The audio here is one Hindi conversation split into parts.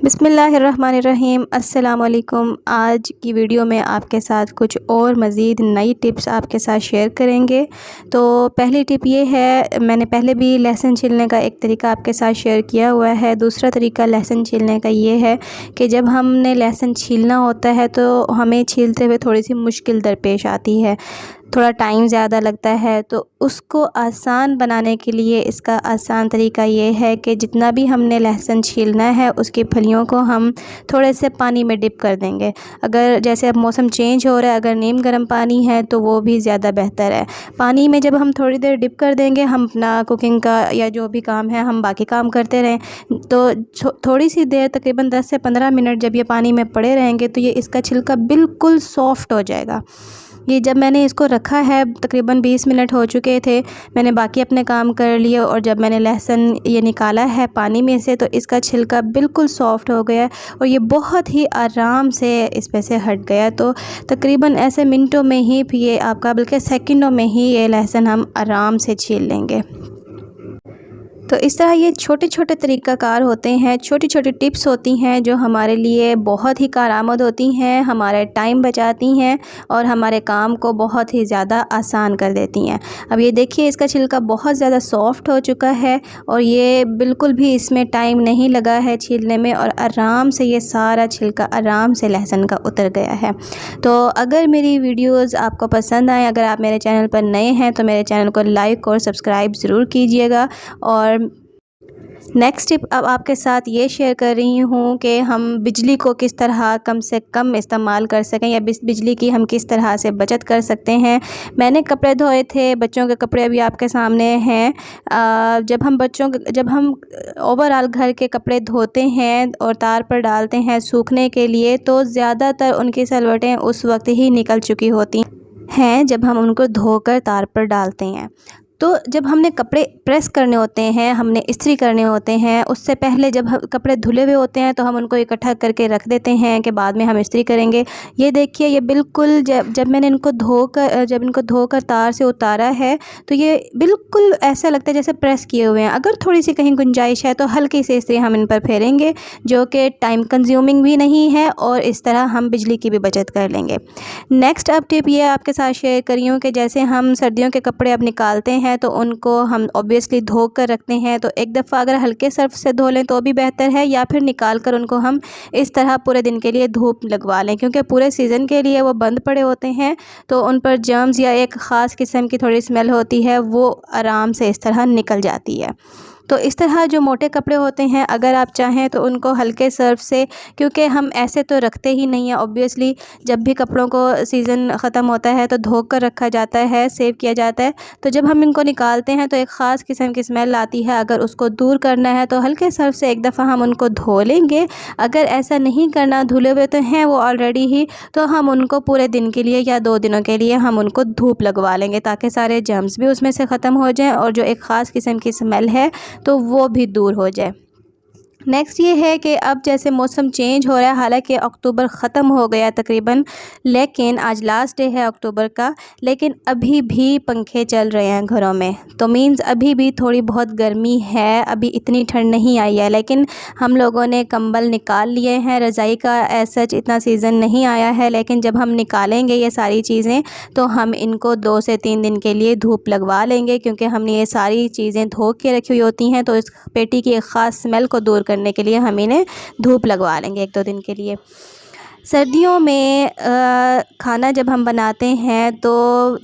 बिस्मिल्लाहिर्रहमानिर्रहीम अस्सलाम वालेकुम। आज की वीडियो में आपके साथ कुछ और मज़ीद नई टिप्स आपके साथ शेयर करेंगे। तो पहली टिप ये है, मैंने पहले भी लहसुन छीलने का एक तरीका आपके साथ शेयर किया हुआ है। दूसरा तरीका लहसुन छीलने का ये है कि जब हमने लहसुन छीलना होता है तो हमें छीलते हुए थोड़ी सी मुश्किल दरपेश आती है, थोड़ा टाइम ज़्यादा लगता है। तो उसको आसान बनाने के लिए इसका आसान तरीका ये है कि जितना भी हमने लहसुन छीलना है उसकी फलियों को हम थोड़े से पानी में डिप कर देंगे। अगर जैसे अब मौसम चेंज हो रहा है, अगर नीम गर्म पानी है तो वो भी ज़्यादा बेहतर है। पानी में जब हम थोड़ी देर डिप कर देंगे, हम अपना कुकिंग का या जो भी काम है हम बाकी काम करते रहें, तो थोड़ी सी देर तकरीबन 10 से 15 मिनट जब ये पानी में पड़े रहेंगे तो ये इसका छिलका बिल्कुल सॉफ़्ट हो जाएगा। ये जब मैंने इसको रखा है तकरीबन 20 मिनट हो चुके थे, मैंने बाकी अपने काम कर लिए और जब मैंने लहसुन ये निकाला है पानी में से तो इसका छिलका बिल्कुल सॉफ़्ट हो गया और ये बहुत ही आराम से इस पे से हट गया। तो तकरीबन ऐसे मिनटों में ही ये आपका, बल्कि सेकंडों में ही ये लहसुन हम आराम से छील लेंगे। तो इस तरह ये छोटे छोटे तरीक़ाकार होते हैं, छोटी छोटी टिप्स होती हैं जो हमारे लिए बहुत ही कारआमद होती हैं, हमारा टाइम बचाती हैं और हमारे काम को बहुत ही ज़्यादा आसान कर देती हैं। अब ये देखिए, इसका छिलका बहुत ज़्यादा सॉफ़्ट हो चुका है और ये बिल्कुल भी इसमें टाइम नहीं लगा है छीलने में और आराम से ये सारा छिलका आराम से लहसुन का उतर गया है। तो अगर मेरी वीडियोज़ आपको पसंद आए, अगर आप मेरे चैनल पर नए हैं तो मेरे चैनल को लाइक और सब्सक्राइब ज़रूर कीजिएगा। और नेक्स्ट टिप अब आपके साथ ये शेयर कर रही हूँ कि हम बिजली को किस तरह कम से कम इस्तेमाल कर सकें या बिजली की हम किस तरह से बचत कर सकते हैं। मैंने कपड़े धोए थे, बच्चों के कपड़े अभी आपके सामने हैं। जब हम ओवरऑल घर के कपड़े धोते हैं और तार पर डालते हैं सूखने के लिए, तो ज़्यादातर उनकी सलवटें उस वक्त ही निकल चुकी होती हैं जब हम उनको धोकर तार पर डालते हैं। तो जब हमने कपड़े प्रेस करने होते हैं, हमने इस्त्री करने होते हैं, उससे पहले जब कपड़े धुले हुए होते हैं तो हम उनको इकट्ठा करके रख देते हैं कि बाद में हम इस्त्री करेंगे। ये देखिए, ये बिल्कुल जब मैंने इनको धोकर तार से उतारा है तो ये बिल्कुल ऐसा लगता है जैसे प्रेस किए हुए हैं। अगर थोड़ी सी कहीं गुंजाइश है तो हल्की सी इस्त्री हम इन पर फेरेंगे, जो कि टाइम कंज्यूमिंग भी नहीं है और इस तरह हम बिजली की भी बचत कर लेंगे। नेक्स्ट अब टिप ये आपके साथ शेयर कर रही हूँ कि जैसे हम सर्दियों के कपड़े अब निकालते हैं तो उनको हम ऑब्वियसली धो कर रखते हैं, तो एक दफ़ा अगर हल्के सर्फ से धो लें तो भी बेहतर है, या फिर निकाल कर उनको हम इस तरह पूरे दिन के लिए धूप लगवा लें, क्योंकि पूरे सीज़न के लिए वो बंद पड़े होते हैं तो उन पर जर्म्स या एक ख़ास किस्म की थोड़ी स्मेल होती है, वो आराम से इस तरह निकल जाती है। तो इस तरह जो मोटे कपड़े होते हैं, अगर आप चाहें तो उनको हल्के सर्फ से, क्योंकि हम ऐसे तो रखते ही नहीं हैं ऑब्वियसली, जब भी कपड़ों को सीज़न ख़त्म होता है तो धो कर रखा जाता है, सेव किया जाता है। तो जब हम इनको निकालते हैं तो एक ख़ास किस्म की स्मेल आती है, अगर उसको दूर करना है तो हल्के सर्फ से एक दफ़ा हम उनको धो लेंगे। अगर ऐसा नहीं करना, धुले हुए तो हैं वो ऑलरेडी ही, तो हम उनको पूरे दिन के लिए या 2 दिनों के लिए हम उनको धूप लगवा लेंगे, ताकि सारे जर्म्स भी उसमें से ख़त्म हो जाएँ और जो एक ख़ास किस्म की स्मेल है तो वो भी दूर हो जाए। नेक्स्ट ये है कि अब जैसे मौसम चेंज हो रहा है, हालांकि अक्टूबर ख़त्म हो गया तकरीबन, लेकिन आज लास्ट डे है अक्टूबर का, लेकिन अभी भी पंखे चल रहे हैं घरों में। तो मींस अभी भी थोड़ी बहुत गर्मी है, अभी इतनी ठंड नहीं आई है, लेकिन हम लोगों ने कंबल निकाल लिए हैं। रज़ाई का ऐसा इतना सीज़न नहीं आया है, लेकिन जब हम निकालेंगे ये सारी चीज़ें तो हम इनको 2 से 3 दिन के लिए धूप लगवा लेंगे, क्योंकि हमने ये सारी चीज़ें धो के रखी हुई होती हैं, तो इस पेटी की एक ख़ास स्मेल को दूर करने के लिए हम इन्हें धूप लगवा लेंगे 1-2 दिन के लिए। सर्दियों में खाना जब हम बनाते हैं तो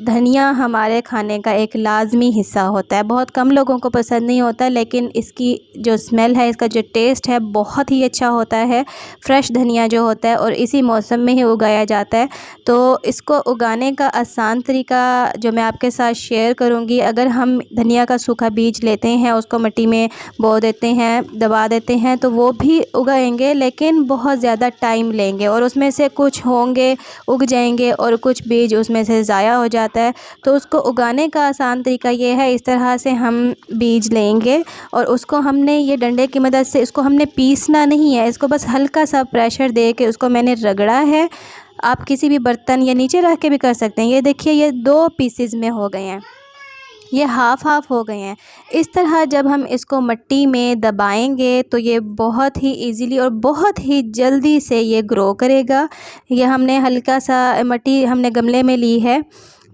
धनिया हमारे खाने का एक लाज़मी हिस्सा होता है। बहुत कम लोगों को पसंद नहीं होता, लेकिन इसकी जो स्मेल है, इसका जो टेस्ट है बहुत ही अच्छा होता है। फ्रेश धनिया जो होता है और इसी मौसम में ही उगाया जाता है। तो इसको उगाने का आसान तरीका जो मैं आपके साथ शेयर करूँगी, अगर हम धनिया का सूखा बीज लेते हैं, उसको मिट्टी में बो देते हैं, दबा देते हैं, तो वो भी उगाएंगे, लेकिन बहुत ज़्यादा टाइम लेंगे और उसमें से कुछ होंगे उग जाएंगे और कुछ बीज उसमें से ज़ाया हो जाता है। तो उसको उगाने का आसान तरीका ये है, इस तरह से हम बीज लेंगे और उसको हमने ये डंडे की मदद से, इसको हमने पीसना नहीं है, इसको बस हल्का सा प्रेशर दे के उसको मैंने रगड़ा है। आप किसी भी बर्तन या नीचे रख के भी कर सकते हैं। ये देखिए, ये 2 पीसेस में हो गए हैं। ये हाफ़ हाफ़ हो गए हैं। इस तरह जब हम इसको मिट्टी में दबाएंगे तो ये बहुत ही इजीली और बहुत ही जल्दी से ये ग्रो करेगा। ये हमने हल्का सा मिट्टी हमने गमले में ली है,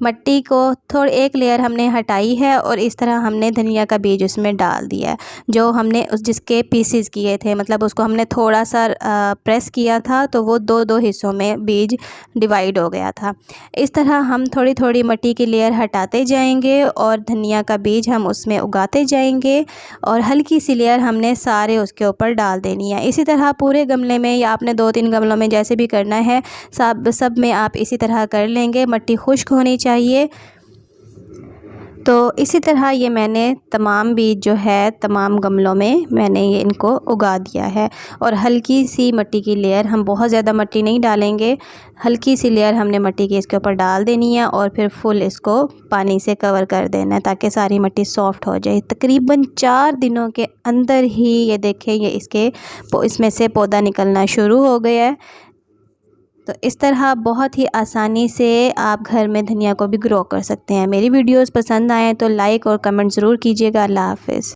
मिट्टी को थोड़ी एक लेयर हमने हटाई है और इस तरह हमने धनिया का बीज उसमें डाल दिया है। जो हमने उस जिसके पीसेस किए थे, मतलब उसको हमने थोड़ा सा प्रेस किया था तो वो दो दो हिस्सों में बीज डिवाइड हो गया था। इस तरह हम थोड़ी थोड़ी मिट्टी की लेयर हटाते जाएंगे और धनिया का बीज हम उसमें उगाते जाएंगे और हल्की सी लेयर हमने सारे उसके ऊपर डाल देनी है। इसी तरह पूरे गमले में या आपने 2-3 गमलों में जैसे भी करना है, सब में आप इसी तरह कर लेंगे। मिट्टी खुश्क होनी चाहिए। तो इसी तरह ये मैंने तमाम बीज जो है तमाम गमलों में मैंने ये इनको उगा दिया है। और हल्की सी मिट्टी की लेयर, हम बहुत ज़्यादा मिट्टी नहीं डालेंगे, हल्की सी लेयर हमने मिट्टी की इसके ऊपर डाल देनी है और फिर फुल इसको पानी से कवर कर देना है ताकि सारी मिट्टी सॉफ़्ट हो जाए। तकरीबन 4 दिनों के अंदर ही ये देखें ये इसमें से पौधा निकलना शुरू हो गया है। तो इस तरह बहुत ही आसानी से आप घर में धनिया को भी ग्रो कर सकते हैं। मेरी वीडियोस पसंद आएँ तो लाइक और कमेंट ज़रूर कीजिएगा। अल्लाह हाफ़िज़।